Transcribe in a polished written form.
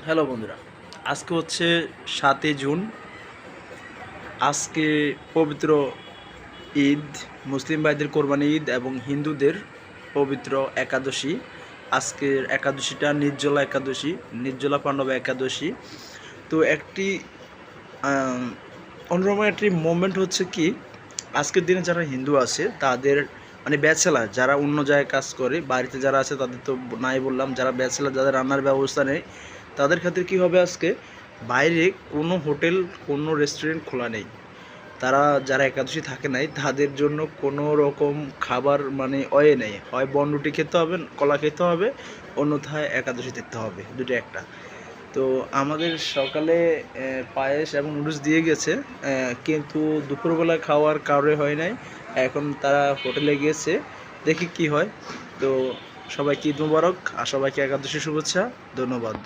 Hello বন্ধুরা, আজকে হচ্ছে ৭ই জুন। আজকে পবিত্র ঈদ, মুসলিম ভাইদের কোরবানি ঈদ এবং হিন্দুদের পবিত্র একাদশী। আজকের একাদশীটা নির্জলা একাদশী, নির্জলা পাণ্ডব একাদশী। তো একটি অন্যরকম একটি মোমেন্ট হচ্ছে কি, আজকের দিনে যারা হিন্দু আছে তাদের মানে ব্যাচেলার, যারা অন্য জায়গায় কাজ করে, বাড়িতে যারা আছে তাদের তো নাই বললাম, যারা ব্যাচেলার, যাদের রান্নার ব্যবস্থা নেই, তাদের ক্ষেত্রে কী হবে, আজকে বাইরে কোনো হোটেল, কোনো রেস্টুরেন্ট খোলা নেই। তারা যারা একাদশী থাকে নাই তাদের জন্য কোনো রকম খাবার মানে নেই, হয় বনরুটি খেতে হবে, কলা খেতে হবে, অন্যথায় একাদশী দেখতে হবে, দুটো একটা। তো আমাদের সকালে পায়েস এবং নুডলস দিয়ে গেছে, কিন্তু দুপুরবেলা খাওয়ার কারোর হয় নাই। এখন তারা হোটেলে গিয়েছে, দেখি কি হয়। তো সবাইকে ঈদ মুবারক, আর সবাইকে একাদশী শুভেচ্ছা, ধন্যবাদ।